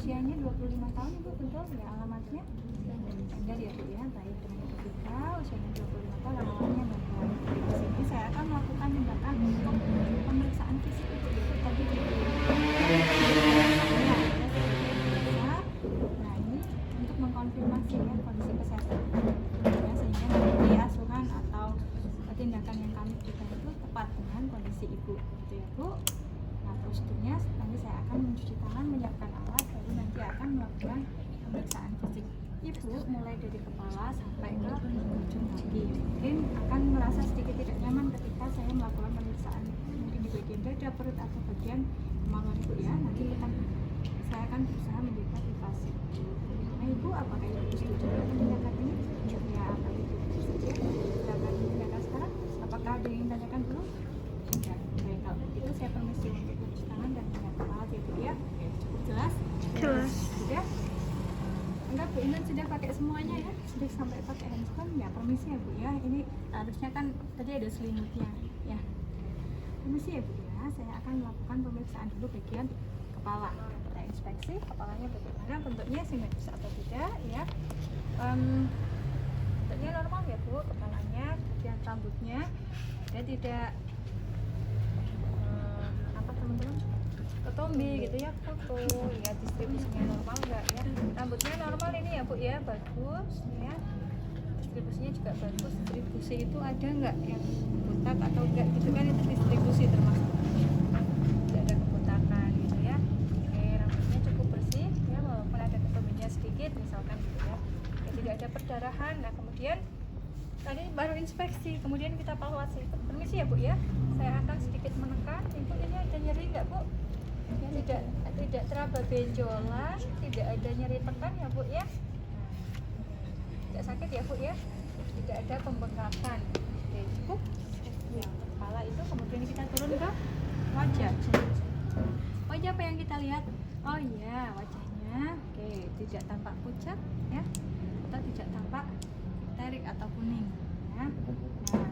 usianya 25 tahun Ibu, betul ya alamatnya? Benar ya Bu ya, baik. Dengan ketika usianya 25 tahun alamatnya benar. Di sini saya akan melakukan tindakan untuk pemeriksaan fisik Ibu ya. Tadi di nah ini untuk mengkonfirmasi ya kondisi kesehatan ya, sehingga nanti asuhan atau tindakan yang kami berikan itu tepat dengan kondisi Ibu gitu ya Bu. Nah prosedurnya nanti saya akan mencuci tangan, menyiapkan alat, baru nanti akan melakukan pemeriksaan fisik Ibu mulai dari kepala sampai ke ujung kaki. Mungkin akan merasa sedikit tidak nyaman ketika saya melakukan pemeriksaan mungkin di bagian dada, perut atau bagian kemaluan Ibu ya. Nanti saya akan berusaha menjaga privasi. Nah Ibu, apakah Ibu setuju dengan tindakan ini? Ya, apa Ibu setuju? Silakan tindakan sekarang. Apakah ada yang ditanyakan dulu? Tidak. Baik, kalau begitu saya permisi untuk mencuci tangan dan menyiapkan alat ya Bu ya. Cukup jelas? Jelas. Sudah? Enggak Bu, ini sudah pakai semuanya ya, sudah sampai pakai handphone ya. Permisi ya Bu ya, ini harusnya kan tadi ada selimutnya ya. Permisi ya Bu ya, saya akan melakukan pemeriksaan dulu bagian kepala. Kita inspeksi kepalanya bagaimana, bentuknya simetris atau tidak ya. Bentuknya normal ya Bu, kepalanya, kemudian rambutnya ada tidak apa teman-teman? Ketombe gitu ya, foto ya, distribusinya normal enggak ya, rambutnya normal ini ya Bu ya, bagus ya, distribusinya juga bagus. Distribusi itu ada enggak yang botak atau enggak gitu kan, itu distribusi termasuk, tidak ada kebotakan gitu ya. Oke, rambutnya cukup bersih ya, walaupun ada ketombenya sedikit misalkan gitu ya, tidak ada perdarahan. Nah kemudian tadi baru inspeksi, kemudian kita evaluasi. Permisi ya Bu ya, saya akan sedikit menekan. Ibu ini ada nyeri enggak Bu? Ya, tidak teraba benjolan, tidak ada nyeri tekan ya Bu ya. Tidak sakit ya Bu ya, tidak ada pembengkakan. Oke, cukup ya, kepala itu. Kemudian kita turun ke wajah. Wajah apa yang kita lihat? Oh iya, wajahnya oke, tidak tampak pucat ya, atau tidak tampak terik atau kuning ya. Nah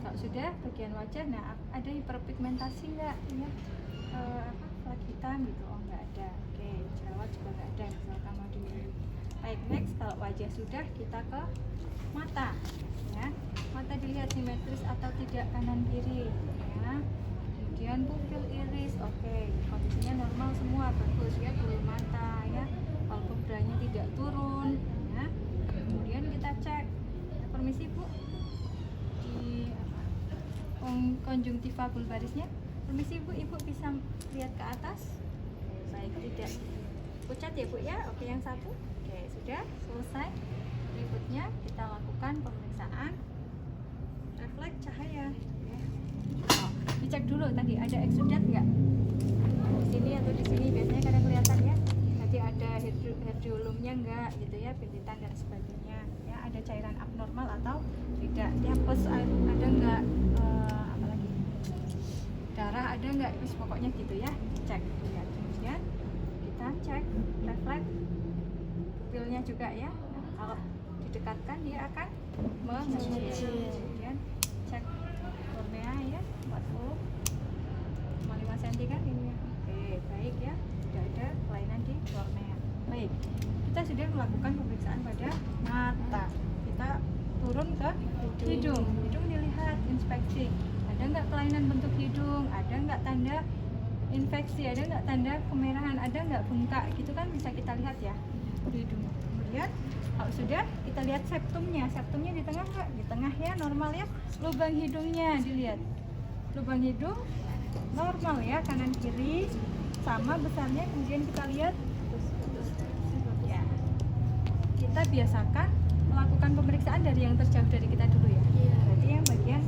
kalau sudah bagian wajah, nah ada hiperpigmentasi enggak ya, flek hitam gitu? Oh enggak ada. Oke, jerawat juga enggak ada misalkan mau di. Baik, next, kalau wajah sudah, kita ke mata ya. Mata dilihat simetris atau tidak kanan kiri ya. Kemudian pupil iris, oke, kondisinya normal semua, bagus ya, bulu mata ya, palpebranya tidak turun ya. Kemudian kita cek, permisi Bu, di konjungtiva bulbarisnya. Permisi Bu, Ibu bisa lihat ke atas? Baik, tidak pucat ya Bu ya. Oke, yang satu. Oke, sudah selesai. Berikutnya kita lakukan pemeriksaan refleks cahaya ya. Oh, dicek dulu tadi ada eksudat enggak? Di sini atau di sini biasanya kadang kelihatan ya. Tadi ada hydrolumnya enggak gitu ya, bintitan dan sebagainya ya. Ada cairan abnormal atau tidak ya, plus ada enggak apalagi darah ada enggak, pokoknya gitu ya, cek ya. Kemudian kita cek refleks pupilnya juga ya. Nah, kalau didekatkan dia akan mengecil. Kemudian cek kornea ya, 40,5 cm kan ini ya. Oke, baik ya, tidak ada kelainan di kornea. Baik, kita sudah melakukan pemeriksaan pada mata. Kita turun ke hidung. Hidung dilihat, inspeksi. Ada nggak kelainan bentuk hidung? Ada nggak tanda infeksi? Ada nggak tanda kemerahan? Ada nggak bengkak? Gitu kan bisa kita lihat ya di hidung. Kemudian kalau sudah, kita lihat septumnya. Septumnya di tengah nggak? Di tengah ya, normal ya. Lubang hidungnya dilihat. Lubang hidung normal ya, kanan kiri sama besarnya. Kemudian kita lihat ya. Kita biasakan melakukan pemeriksaan dari yang terjauh dari kita dulu ya. Berarti yang bagian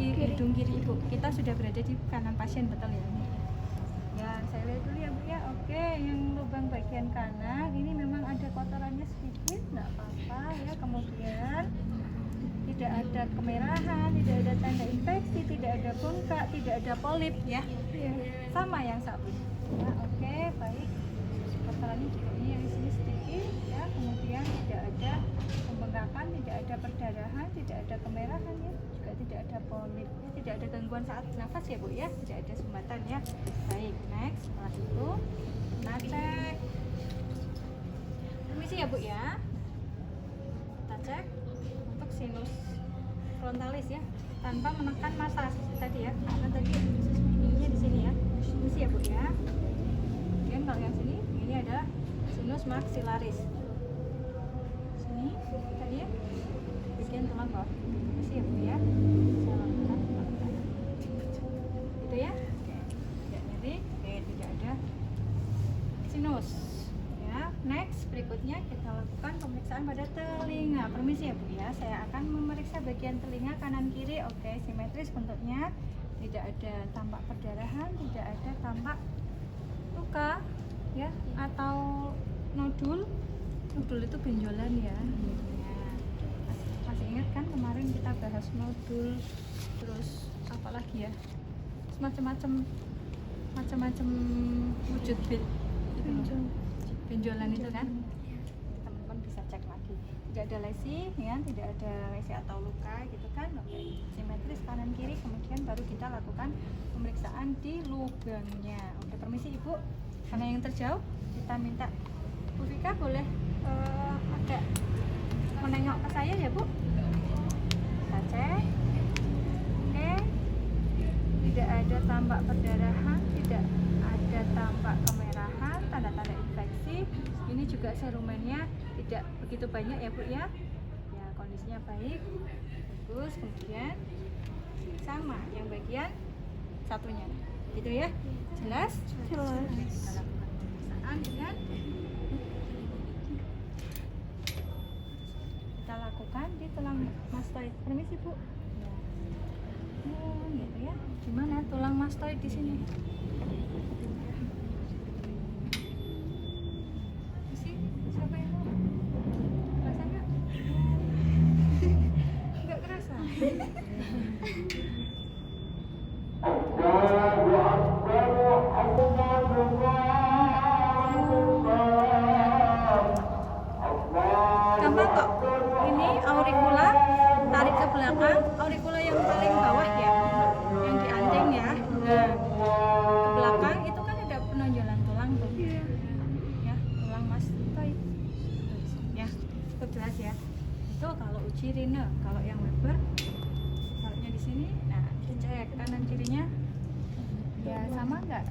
hidung kiri Ibu. Kita sudah berada di kanan pasien, betul ya? Ya, saya lihat dulu ya Bu ya. Oke, yang lubang bagian kanan ini memang ada kotorannya sedikit, enggak apa-apa ya. Kemudian tidak ada kemerahan, tidak ada tanda infeksi, tidak ada bengkak, tidak ada polip ya. Sama yang satu. Ya, oke, baik. Kotorannya juga ini yang di sini sedikit ya. Kemudian tidak ada pembengkakan, tidak ada perdarahan, tidak ada kemerahan ya. Juga tidak ada polip ya. Tidak ada gangguan saat nafas ya Bu ya. Tidak ada sumbatan ya. Baik, next. Setelah itu kita cek permisi ya Bu ya. Kita cek untuk sinus frontalis ya, tanpa menekan mata tadi ya, karena tadi ininya di sini ya. Permisi ya Bu ya. Kemudian kalau yang sini, ini ada sinus maxillaris. Sini tadi ya, bagian tulang bawah. Permisi ya Bu ya. Saya lakukan gitu ya. Oke, tidak nyeri, tidak ada sinus. Next, berikutnya kita lakukan pemeriksaan pada telinga. Permisi ya Bu ya, saya akan memeriksa bagian telinga kanan kiri. Oke, simetris bentuknya, tidak ada tampak perdarahan, tidak ada tampak luka ya, atau nodul. Nodul itu benjolan ya. Masih ingat kan kemarin kita bahas nodul, terus apa lagi ya, macam-macam wujud benjolan itu kan, teman-teman bisa cek lagi. Tidak ada lesi ya, tidak ada lesi atau luka gitu kan. Oke, simetris kanan kiri. Kemudian baru kita lakukan pemeriksaan di lubangnya. Oke, permisi Ibu, karena yang terjauh kita minta Bu Vika boleh agak menengok ke saya ya Bu. Kita cek. Oke, tidak ada tampak perdarahan, tidak ada tampak kemerahan, tanda-tanda infeksi. Ini juga serumennya tidak begitu banyak ya Bu ya. Ya, kondisinya baik, bagus. Kemudian sama yang bagian satunya, gitu ya. Jelas? Jelas. Kita lakukan pemeriksaan dengan kita lakukan di tulang mastoid. Permisi Bu. Ya. Gitu ya. Gimana tulang mastoid di sini? Gampang kok. Ini auricula, tarik ke belakang, auricula yang paling bawah ya, yang di anting ya. Nah, ke belakang itu kan ada penonjolan tulang tuh. Ya, tulang mastoid. Ya, cukup jelas ya. Itu kalau uji Rina. Kalau yang Weber, kalau di sini, nah dicek kanan kirinya. Ya sama nggak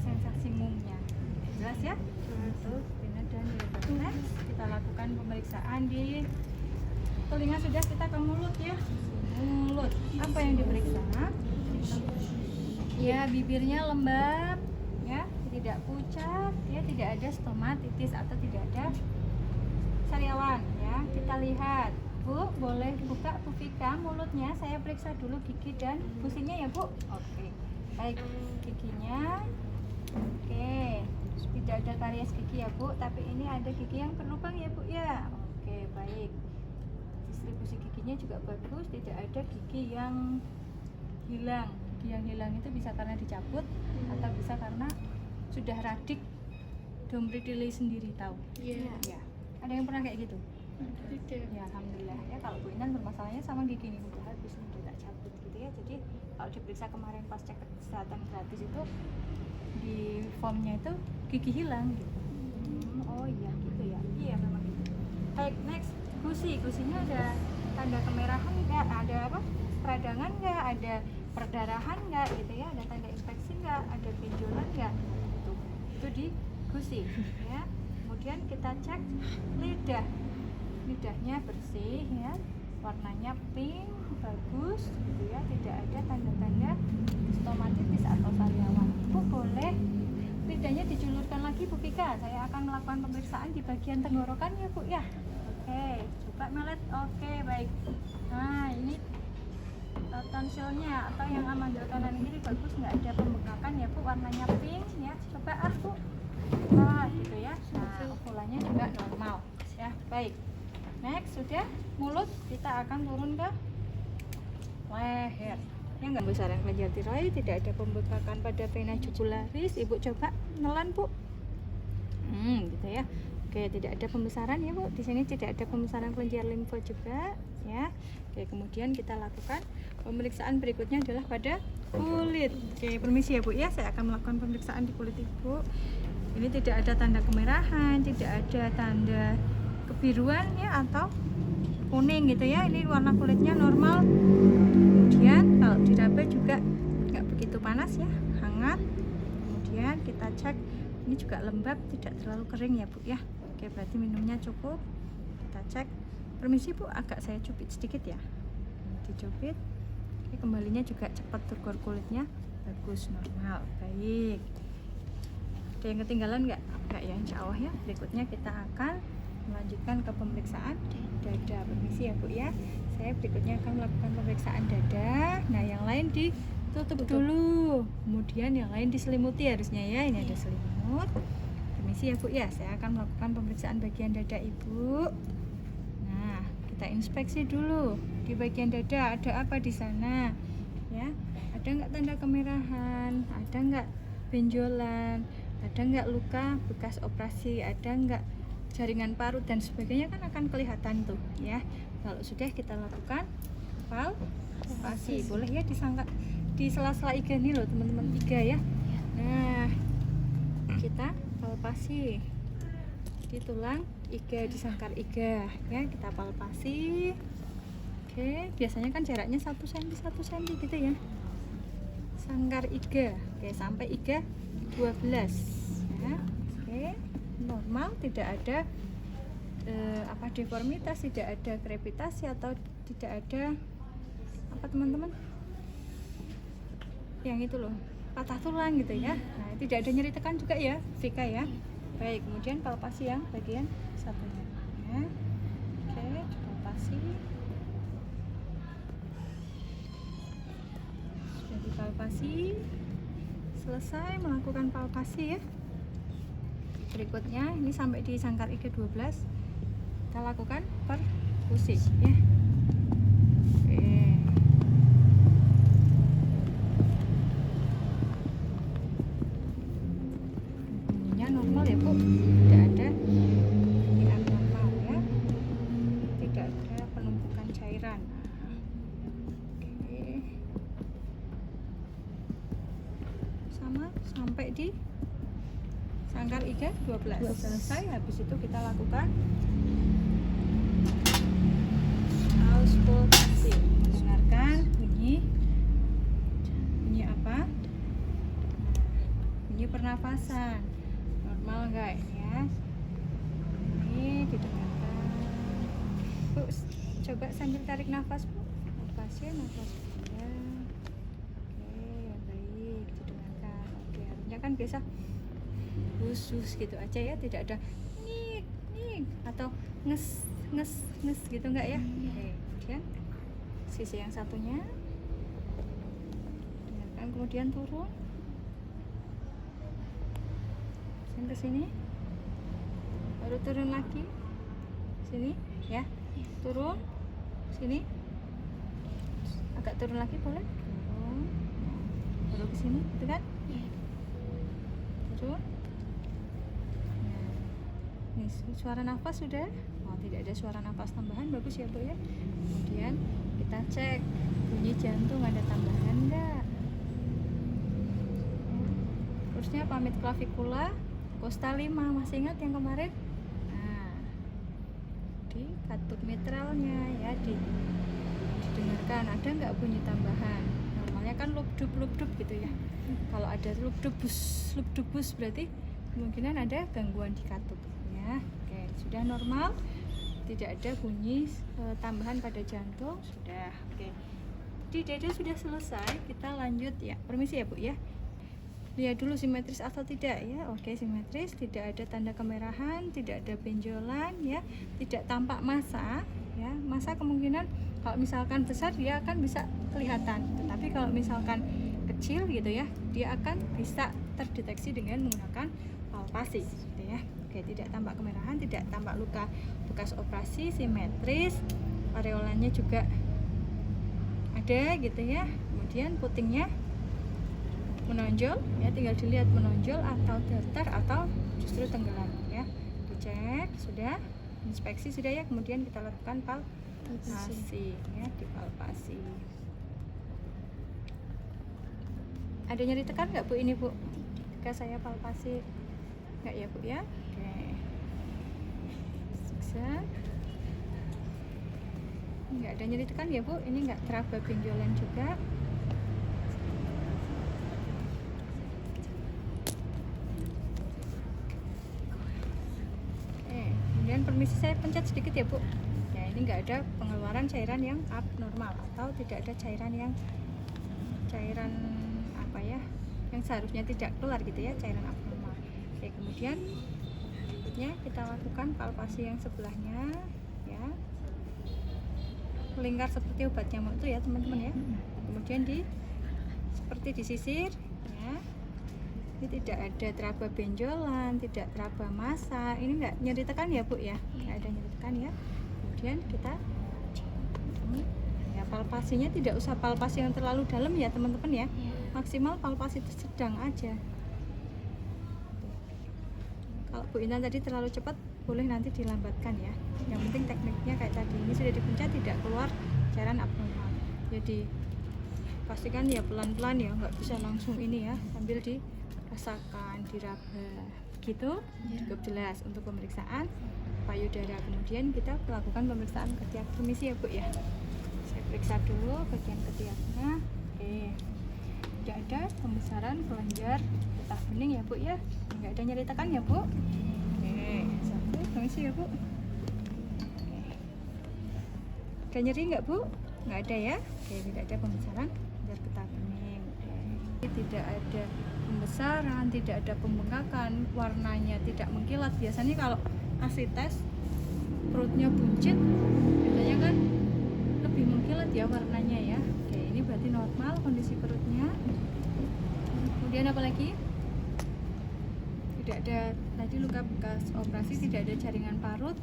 sensasi mumnya? Jelas ya? Itu Rina dan Weber. Next, kita lakukan pemeriksaan di telinga. Sudah, kita ke mulut ya. Mulut, apa yang diperiksa? Ya, bibirnya lembab ya, tidak pucat ya, tidak ada stomatitis atau tidak ada sariawan ya. Kita lihat Bu, boleh buka Bu Vika mulutnya, saya periksa dulu gigi dan gusinya ya Bu. Oke, baik, giginya oke, tidak ada karies gigi ya Bu, tapi ini ada gigi yang berlubang ya Bu ya. Oke, baik, distribusi giginya juga bagus, tidak ada gigi yang hilang. Gigi yang hilang itu bisa karena dicabut atau bisa karena sudah radik dompredili sendiri, tahu? Iya. Ya. Ada yang pernah kayak gitu? Tidak. Ya, alhamdulillah ya. Kalau Bu Inan bermasalahnya sama gigi ini udah habis, udah tak cabut gitu ya. Jadi kalau diperiksa kemarin pas cek kesehatan gratis itu di formnya itu gigi hilang gitu. Oh iya gitu ya. Iya memang gitu. Baik, next, gusinya ada tanda kemerahan nggak? Ada apa? Peradangan nggak? Ada perdarahan nggak gitu ya? Ada tanda infeksi nggak? Ada benjolan nggak? Itu di gusi ya. Kemudian kita cek lidahnya bersih ya, warnanya pink, bagus gitu ya, tidak ada tanda-tanda stomatitis atau sariawan. Bu, boleh lidahnya dijulurkan lagi Bu Vika, saya akan melakukan pemeriksaan di bagian tenggorokan ya Bu ya. Oke, coba melet. Oke, baik. Nah, ini tonsilnya atau yang amandel kanan kiri bagus, nggak ada pembengkakan ya Bu, warnanya pink ya. Coba Bu. Nah, gitu ya. Nah, ukurannya juga normal ya. Baik. Next, sudah mulut, kita akan turun ke leher. Ya, nggak besaran kelenjar tiroid, tidak ada pembengkakan pada vena jugularis. Ibu coba nelan Bu. Gitu ya. Oke, tidak ada pembesaran ya Bu. Di sini tidak ada pembesaran kelenjar limfa juga ya. Oke, kemudian kita lakukan pemeriksaan berikutnya adalah pada kulit. Oke, permisi ya Bu ya, saya akan melakukan pemeriksaan di kulit Ibu. Ini tidak ada tanda kemerahan, tidak ada tanda kebiruan ya atau kuning gitu ya. Ini warna kulitnya normal. Kemudian kalau diraba juga nggak begitu panas ya, hangat. Kemudian kita cek ini juga lembab, tidak terlalu kering ya Bu ya. Oke, berarti minumnya cukup. Kita cek. Permisi Bu, agak saya cubit sedikit ya. Dicubit. Oke, kembalinya juga cepat turgor kulitnya. Bagus, normal, baik. Ada yang ketinggalan nggak? Nggak ya, insya Allah ya. Berikutnya kita akan melanjutkan ke pemeriksaan dada. Permisi ya Bu ya. Saya berikutnya akan melakukan pemeriksaan dada. Nah, yang lain ditutup dulu. Kemudian yang lain diselimuti harusnya ya. Ini ada selimut. Permisi ya Bu ya. Saya akan melakukan pemeriksaan bagian dada Ibu. Nah, kita inspeksi dulu di bagian dada ada apa di sana ya. Ada nggak tanda kemerahan? Ada nggak benjolan? Ada nggak luka bekas operasi? Ada nggak jaringan parut dan sebagainya, kan akan kelihatan tuh ya. Kalau sudah kita lakukan palpasi, boleh ya disangka di sela-sela iga nih loh teman-teman, iga ya. Nah, kita palpasi di tulang iga, di sangkar iga ya, kita palpasi. Oke, biasanya kan jaraknya 1 cm 1 cm gitu ya, sangkar iga. Oke, sampai iga 12 ya. Oke, normal, tidak ada deformitas, tidak ada krepitasi atau tidak ada apa teman-teman yang itu loh, patah tulang gitu ya. Nah, tidak ada nyeri tekan juga ya Vika ya. Baik, kemudian palpasi yang bagian satunya ya. Oke, palpasi. Sudah dipalpasi, selesai melakukan palpasi ya. Berikutnya ini sampai di sangkar iga 12 kita lakukan perkusi ya. Oke. Bunyinya normal ya Bu, tidak ada bunyi abnormal ya, tidak ada penumpukan cairan. Oke. Sama sampai di sangkar iga 12 selesai. Habis itu kita lakukan auskultasi. Dengarkan bunyi apa? Bunyi pernafasan normal enggak ya? Ini didengarkan Bu, coba sambil tarik nafas Bu. Nafasnya nafas ya. Oke, baik, didengarkan. Oke, harusnya kan biasa khusus gitu aja ya, tidak ada nik nik atau nges nges nges gitu enggak ya. Oke, kemudian sisi yang satunya dengarkan, kemudian turun ke sini, baru turun lagi sini ya, turun sini, agak turun lagi boleh, turun baru ke sini gitu kan, turun. Nih, suara nafas sudah, oh tidak ada suara nafas tambahan, bagus ya Bu ya. Kemudian kita cek bunyi jantung ada tambahan enggak. Terusnya pamit klavikula, kosta 5, masih ingat yang kemarin? Nah, di katup mitralnya ya, didengarkan ada nggak bunyi tambahan. Normalnya kan lubdub gitu ya. Kalau ada lubdubus berarti kemungkinan ada gangguan di katup ya. Oke, sudah normal, tidak ada bunyi tambahan pada jantung sudah. Oke, di dada sudah selesai, kita lanjut ya. Permisi ya Bu ya, lihat dulu simetris atau tidak ya. Oke, simetris, tidak ada tanda kemerahan, tidak ada benjolan ya, tidak tampak massa ya. Massa kemungkinan kalau misalkan besar dia akan bisa kelihatan, tetapi kalau misalkan kecil gitu ya, dia akan bisa terdeteksi dengan menggunakan palpasi gitu ya. Oke, tidak tampak kemerahan, tidak tampak luka bekas operasi, simetris, areolanya juga ada gitu ya. Kemudian putingnya menonjol ya, tinggal dilihat menonjol atau datar atau justru tenggelam ya. Dicek sudah, inspeksi sudah ya, kemudian kita lakukan palpasi ya, dipalpasi. Ada nyeri tekan nggak Bu ini Bu? Jika saya palpasi Enggak ya Bu ya? Oke. Zigzag. Enggak ada nyeri tekan ya Bu, ini enggak teraba benjolan juga. Oke, kemudian permisi saya pencet sedikit ya Bu. Ya, ini enggak ada pengeluaran cairan yang abnormal atau tidak ada cairan apa ya, yang seharusnya tidak keluar gitu ya, cairan abnormal. Oke, kemudian berikutnya kita lakukan palpasi yang sebelahnya ya. Melingkar seperti obat nyamuk itu ya teman-teman ya. Kemudian seperti disisir ya. Ini tidak ada teraba benjolan, tidak teraba massa. Ini enggak nyeri tekan ya Bu ya, enggak ada nyeri tekan ya. Kemudian kita ya, palpasinya tidak usah palpasi yang terlalu dalam ya teman-teman ya, maksimal palpasi sedang aja. Kalau Bu Intan tadi terlalu cepat, boleh nanti dilambatkan ya. Yang penting tekniknya kayak tadi, ini sudah dipencet tidak keluar cairan abnormal. Jadi pastikan ya pelan-pelan ya, nggak bisa langsung ini ya, sambil dirasakan, diraba gitu. Cukup jelas untuk pemeriksaan payudara. Kemudian kita lakukan pemeriksaan ketiak. Permisi ya Bu ya, saya periksa dulu bagian ketiaknya. Oke, tidak ada pembesaran kelenjar getah bening ya Bu ya, nggak ada nyeri tekan ya Bu. Oke, satu, permisi ya Bu. Oke. Ada nyeri nggak Bu? Nggak ada ya. Oke, tidak ada pembesaran kelenjar getah bening. Oke. Tidak ada pembesaran, tidak ada pembengkakan, warnanya tidak mengkilat. Biasanya kalau ASI tes perutnya buncit, biasanya kan lebih mengkilat ya warnanya ya. Oke, ini berarti normal kondisi perutnya. Kemudian apa lagi? Tidak ada tadi luka bekas operasi, tidak ada jaringan parut,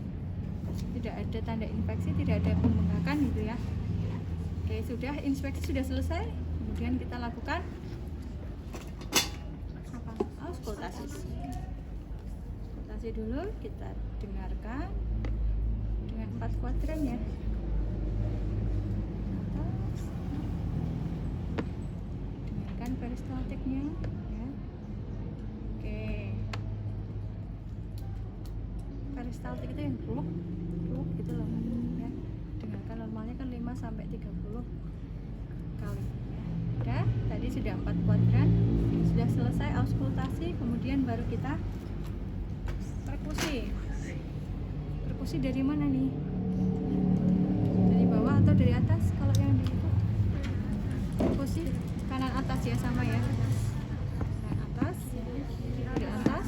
tidak ada tanda infeksi, tidak ada pembengkakan gitu ya. Oke, sudah inspeksi sudah selesai. Kemudian kita lakukan apa? Auskultasi. Auskultasi dulu, kita dengarkan dengan 4 kuadran ya. Atas. Dengarkan peristaltiknya ya. Oke. Peristaltik itu yang peluk gitu loh ya. Dengarkan normalnya kan 5 sampai 30 kali ya. Udah, tadi sudah 4 kuadran, sudah selesai auskultasi, kemudian baru kita perkusi. Perkusi dari mana nih? Dari bawah atau dari atas? Kalau yang di itu perkusi kanan atas ya, sama ya. Kanan atas, dari atas.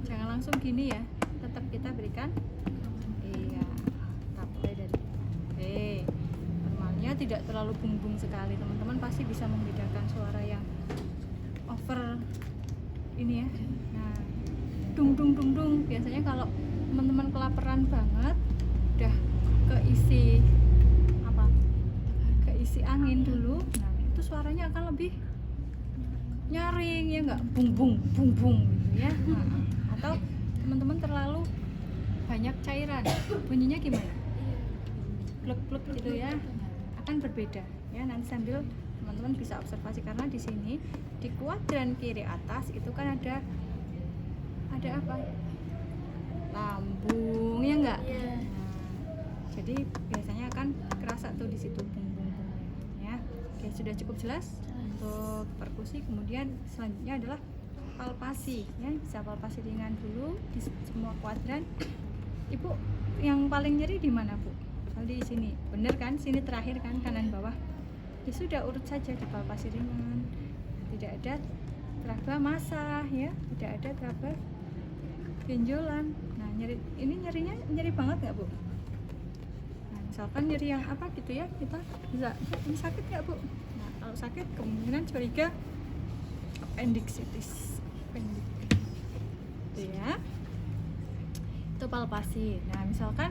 Jangan langsung gini ya, tetap kita berikan. Iya, kita mulai dari. Normalnya tidak terlalu bung-bung sekali, teman-teman pasti bisa membedakan suara yang over ini ya. Nah, dung dung dung dung. Biasanya kalau teman-teman kelaparan banget, udah keisi apa? Keisi angin dulu. Nah, itu suaranya akan lebih nyaring ya, nggak bung bung bung bung gitu ya. Nah, atau teman-teman terlalu banyak cairan, bunyinya gimana? Plek-plek gitu ya. Akan berbeda ya. Nanti sambil teman-teman bisa observasi, karena di sini di kuadran kiri atas itu kan ada apa? Lambung ya enggak? Nah, jadi biasanya akan kerasa tuh di situ bung-bung ya. Oke, sudah cukup jelas untuk perkusi. Kemudian selanjutnya adalah palpasi ya. Bisa palpasi ringan dulu di semua kuadran. Ibu yang paling nyeri di mana Bu? Di sini, bener kan? Sini terakhir kan, kanan bawah. Ya sudah, urut saja di palpasi ringan. Tidak ada teraba massa ya, tidak ada teraba benjolan. Nah, nyerinya nyeri banget nggak Bu? Nah, misalkan nyeri yang apa gitu ya, kita bisa, ini sakit nggak Bu? Nah, kalau sakit kemungkinan curiga appendicitis. Itu ya. Itu palpasi. Nah, misalkan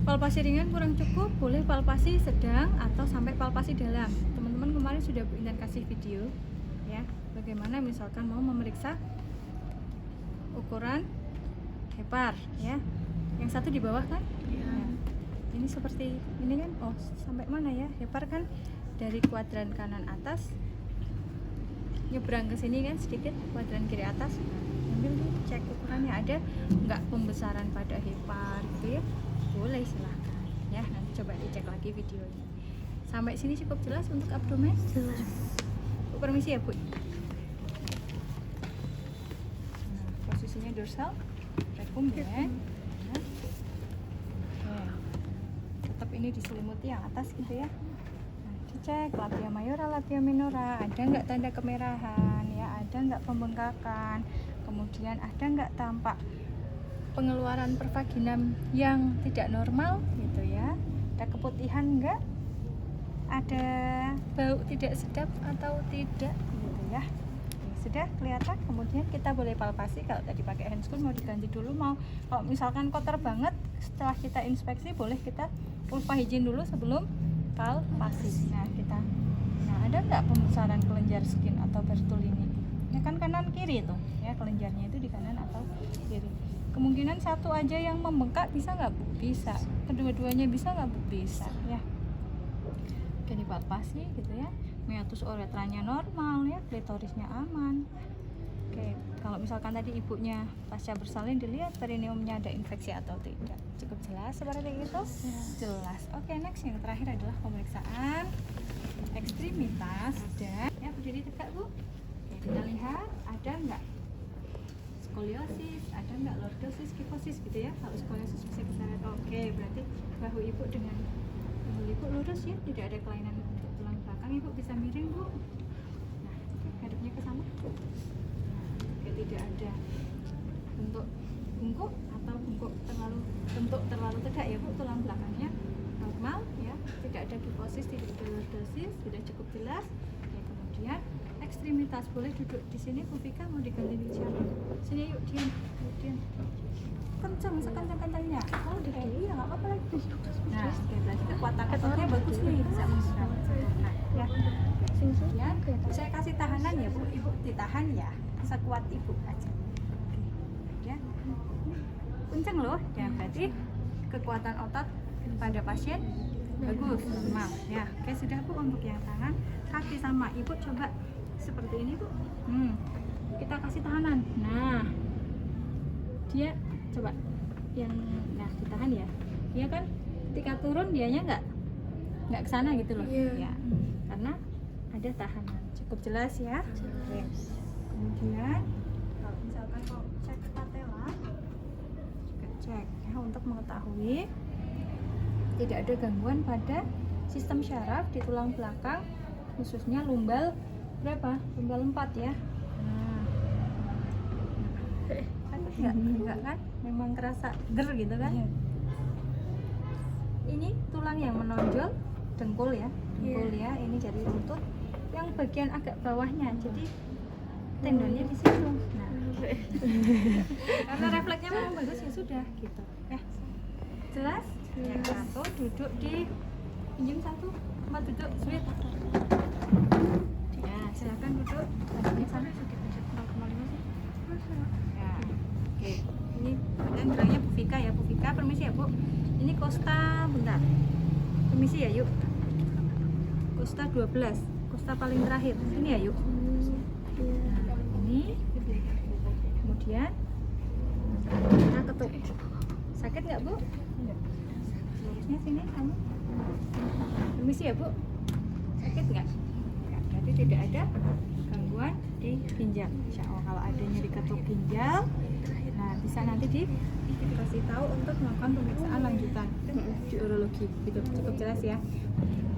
palpasi ringan kurang cukup, boleh palpasi sedang atau sampai palpasi dalam. Teman-teman kemarin sudah Bu Intan kasih video ya, bagaimana misalkan mau memeriksa ukuran hepar ya. Yang satu di bawah kan? Nah, ini seperti ini kan. Oh, sampai mana ya? Hepar kan dari kuadran kanan atas nyebrang ke sini kan sedikit kuadran kiri atas, ambil nih, cek ukurannya ada nggak pembesaran pada hepar gitu ya, boleh silahkan ya, nanti coba dicek lagi videonya. Sampai sini cukup jelas untuk abdomen? Jelas. Bu, permisi ya Bu. Nah, posisinya dorsal, rekum ya. Nah, tetap ini diselimuti yang atas gitu ya. Nah, dicek labia mayora, labia minora, ada nggak tanda kemerahan ya, ada nggak pembengkakan, kemudian ada nggak tampak pengeluaran pervaginam yang tidak normal gitu ya, ada keputihan nggak, ada bau tidak sedap atau tidak gitu ya. Oke, sudah kelihatan. Kemudian kita boleh palpasi. Kalau tadi pakai handscoon mau diganti dulu, mau kalau misalkan kotor banget setelah kita inspeksi boleh kita lupa hygiene dulu sebelum palpasi. Nah ada nggak pembesaran kelenjar skin atau Bertolini? Ya kan kanan kiri tuh ya, kelenjarnya itu di kanan atau kiri. Kemungkinan satu aja yang membengkak, bisa nggak Bu? Bisa. Kedua-duanya bisa nggak Bu? Bisa ya. Oke, dipalpasi gitu ya, meatus uretranya normal ya, klitorisnya aman. Oke, kalau misalkan tadi ibunya pasca bersalin dilihat perineumnya ada infeksi atau tidak, cukup jelas seperti itu? Jelas. Oke, next yang terakhir adalah pemeriksaan ekstremitas dan ya, berdiri tegak Bu. Oke, kita lihat ada nggak skoliosis, ada nggak lordosis, kifosis gitu ya. Kalau skoliosis bisa kita lihat. Oke, berarti bahu ibu dengan ibu lurus ya, tidak ada kelainan untuk tulang belakang. Ibu bisa miring Bu. Nah, oke, hadapnya ke sana. Oke, tidak ada bentuk bungkuk atau bentuk terlalu tegak ya Bu, tulang belakangnya normal ya, tidak ada kifosis, tidak ada lordosis, sudah cukup jelas. Oke, kemudian ekstremitas, boleh duduk di sini. Bu Vika mau diganti wheelchair. Sini yuk, diam, kencang sekencang-kencangnya. Oh, iya nggak apa-apa lagi. Nah, oke, berarti kekuatan ototnya bagus nih, bisa menggerak. Nah, ya. Kemudian saya kasih tahanan ya Bu, ibu ditahan ya, sekuat ibu aja. Oke, ya. Kencang loh, ya berarti kekuatan otot pada pasien bagus, normal. Ya, oke sudah Bu. Untuk yang tangan, kaki sama ibu coba seperti ini Bu. Kita kasih tahanan. Nah, dia coba yang ditahan ya, dia kan ketika turun dianya nggak ke sana gitu loh ya, karena ada tahanan. Cukup jelas ya. Oke. Kemudian kalau misalkan mau cek patella juga cek ya, untuk mengetahui tidak ada gangguan pada sistem syaraf di tulang belakang, khususnya lumbal berapa? Lumbal 4 ya. Enggak kan? Memang kerasa ger gitu kan? Ini tulang yang menonjol, dengkul ya, ya. Ini jari lutut yang bagian agak bawahnya, jadi tendonnya di situ. Nah, karena refleksnya memang bagus ya sudah gitu. Ya, jelas? Yang satu duduk di pinjam satu, tempat duduk sweet. Ya, silakan duduk. Badannya sampai sedikit 0,5 sih. Ya. Oke, ini kalian bilangnya Bu Vika ya, Bu Vika. Permisi ya Bu. Ini Costa, bentar. Permisi ya yuk. Costa 12, Costa paling terakhir. Ini ya yuk. Nah, ini. Kemudian kita ketuk. Sakit nggak Bu? Lurusnya sini kamu. Permisi ya Bu. Sakit nggak? Ya, berarti tidak ada gangguan di ginjal. Insya Allah kalau ada nyeri ketuk ginjal, nah bisa nanti dikasih tahu untuk melakukan pemeriksaan lanjutan di urologi. Gitu, cukup jelas ya.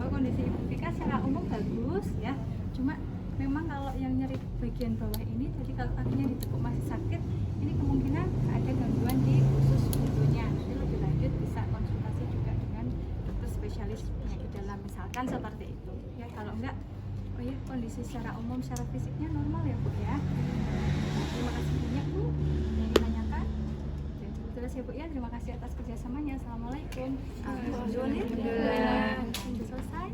Kalau kondisi Ibu Vika secara umum bagus ya, cuma memang kalau yang nyeri bagian bawah ini, jadi kalau kakinya ditekuk masih sakit, ini kemungkinan ada gangguan di usus buntunya. Nanti lebih lanjut bisa konsultasi juga dengan dokter spesialis penyakit dalam, misalkan seperti itu ya. Kalau enggak, oh ya, kondisi secara umum secara fisiknya normal ya Bu ya. Terima kasih banyak Bu yang ditanyakan. Ya, cukup jelas ya Bu ya. Terima kasih atas kerjasamanya. Assalamualaikum. Alhamdulillah. Selesai.